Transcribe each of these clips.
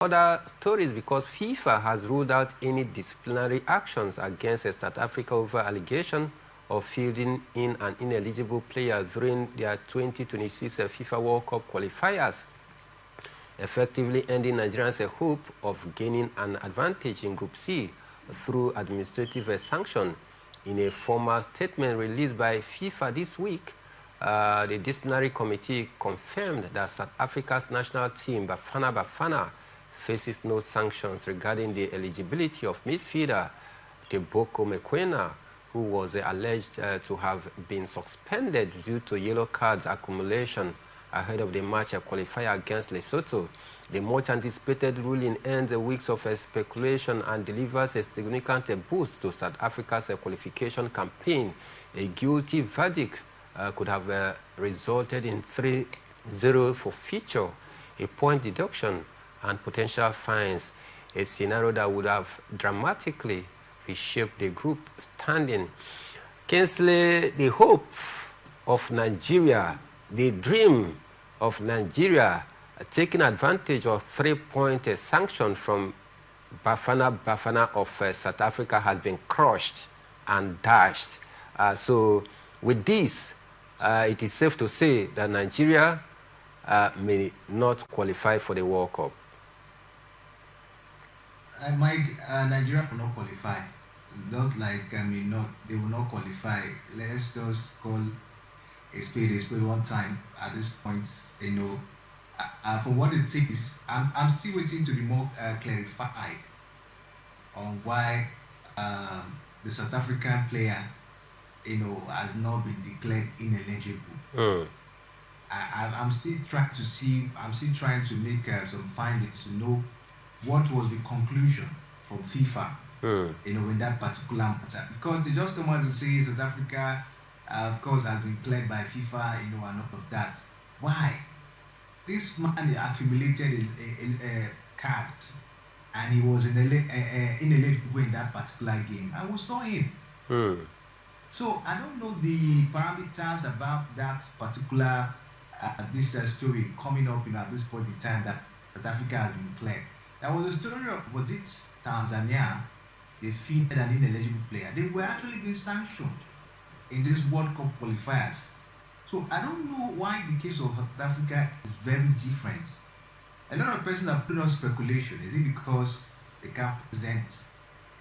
other stories, because FIFA has ruled out any disciplinary actions against South Africa over allegation of fielding in an ineligible player during their 2026 FIFA World Cup qualifiers, effectively ending Nigerians' hope of gaining an advantage in Group C through administrative sanction. In a formal statement released by FIFA this week, the disciplinary committee confirmed that South Africa's national team, Bafana Bafana, faces no sanctions regarding the eligibility of midfielder Tebogo Mokoena, who was alleged to have been suspended due to yellow cards accumulation ahead of the match qualifier against Lesotho. The much-anticipated ruling ends weeks of speculation and delivers a significant boost to South Africa's qualification campaign. A guilty verdict could have resulted in 3-0 forfeiture, a point deduction, and potential fines, a scenario that would have dramatically reshaped the group standing. Kingsley, the hope of Nigeria, the dream of Nigeria, taking advantage of 3-point sanction from Bafana of South Africa, has been crushed and dashed. So with this, it is safe to say that Nigeria may not qualify for the World Cup. Nigeria will not qualify. Not like, they will not qualify. Let's just call a spade one time at this point. For what it takes, I'm still waiting to be more clarified on why the South African player, has not been declared ineligible. I'm still trying to see. I'm still trying to make some findings to know what was the conclusion from FIFA. In that particular matter, because they just come out to say South Africa, of course, has been cleared by FIFA, and all of that. Why? This man accumulated a card, and he was ineligible in that particular game, and we saw him. So I don't know the parameters about that particular this story coming up at this point in time that South Africa has been cleared. There was a story of, was it Tanzania? They fielded an ineligible player. They were actually being sanctioned in this World Cup qualifiers. So I don't know why the case of South Africa is very different. A lot of persons have put on speculation. Is it because the camp president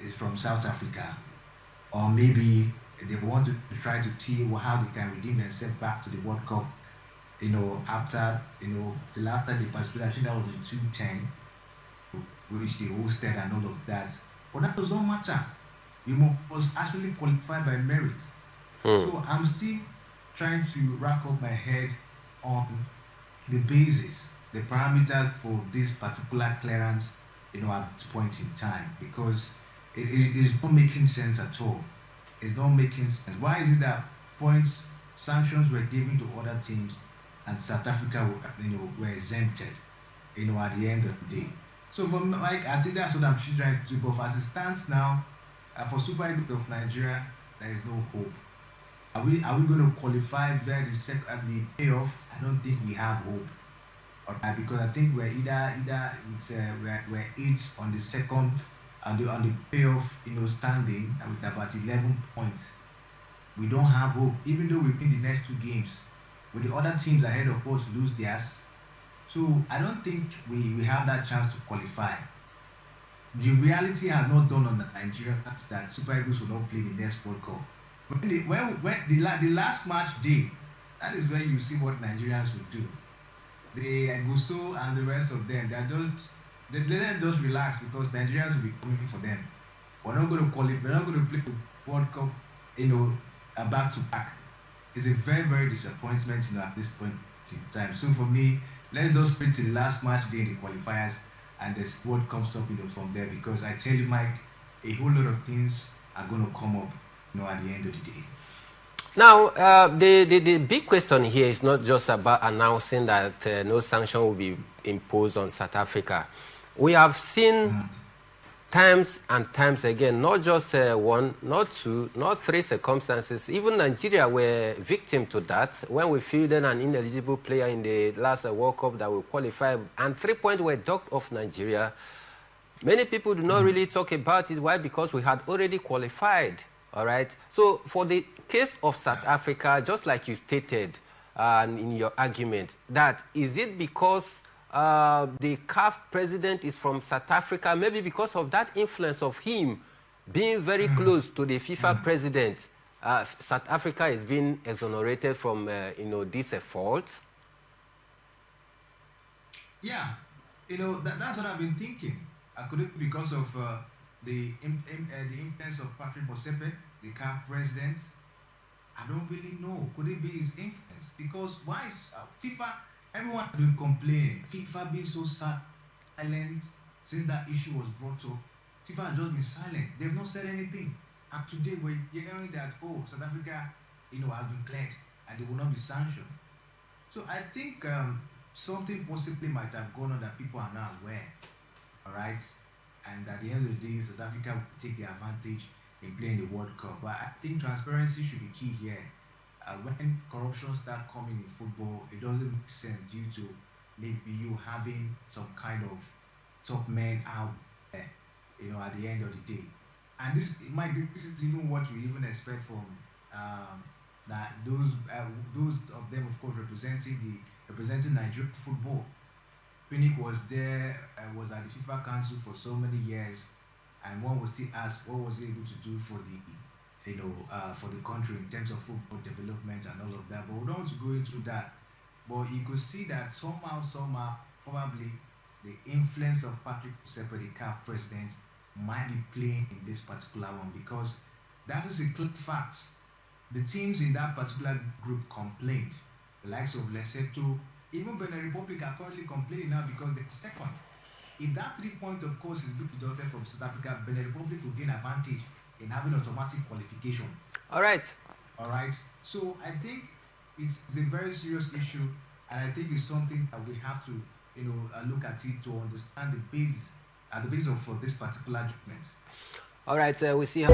is from South Africa? Or maybe they want to try to see how they can redeem themselves back to the World Cup, after, the last time they participated, I think that was in 2010, which they hosted and all of that. But that does not matter. You must actually qualify by merit. So I'm still trying to wrap up my head on the basis, the parameters for this particular clearance, at this point in time, because it is not making sense at all. It's not making sense. Why is it that sanctions were given to other teams and South Africa were exempted, at the end of the day? So I think that's what I'm trying to do. But as it stands now, for Super Eagles of Nigeria, there is no hope. Are we going to qualify via the payoff? I don't think we have hope. Because I think we're we're each on the second on the payoff, standing with about 11 points. We don't have hope, even though we win the next 2 games. With the other teams ahead of us lose theirs. So I don't think we have that chance to qualify. The reality has not dawned on the Nigerians that Super Eagles will not play the next World Cup. When the last match day, that is where you see what Nigerians will do. They Gusto and the rest of them, let them just relax, because Nigerians will be coming for them. We're not going to qualify. We're not going to play the World Cup, back to back. It's a very, very disappointment, at this point in time. So for me, let's just wait till the last match day in the qualifiers, and the squad comes up, from there. Because I tell you, Mike, a whole lot of things are going to come up, at the end of the day. Now, the big question here is not just about announcing that no sanction will be imposed on South Africa. We have seen times and times again, not just one, not two, not three circumstances. Even Nigeria were victim to that when we fielded an ineligible player in the last World Cup that we qualified, and 3 points were docked off Nigeria. Many people do not really talk about it. Why? Because we had already qualified, all right? So for the case of South Africa, just like you stated in your argument, that is it because the CAF president is from South Africa, maybe because of that influence of him being very close to the FIFA president, South Africa is being exonerated from, this fault? Yeah, that's what I've been thinking. Could it be because of the influence of Patrick Motsepe, the CAF president? I don't really know. Could it be his influence? Because why is FIFA? Everyone has been complaining. FIFA being so silent since that issue was brought up. FIFA has just been silent. They've not said anything. And today we're hearing that South Africa, has been cleared and they will not be sanctioned. So I think something possibly might have gone on that people are not aware. All right, and at the end of the day, South Africa will take the advantage in playing the World Cup. But I think transparency should be key here. When corruption starts coming in football, it doesn't make sense due to maybe you having some kind of top men out there, at the end of the day. And this is even what we even expect from that those of them, of course, representing Nigerian football. Pinnick was there, was at the FIFA Council for so many years, and one was still asked what was he able to do for the, for the country in terms of football development and all of that. But we don't want to go into that. But you could see that somehow, probably the influence of Patrick Motsepe, the CAF president, might be playing in this particular one, because that is a clear fact. The teams in that particular group complained. The likes of Lesotho, even Benin Republic are currently complaining now because they're second. If that 3 point, of course, is being deducted from South Africa, Benin Republic will gain advantage in having automatic qualification. All right. So I think it's a very serious issue, and I think it's something that we have to, look at it to understand the basis for this particular judgment. All right. We see how.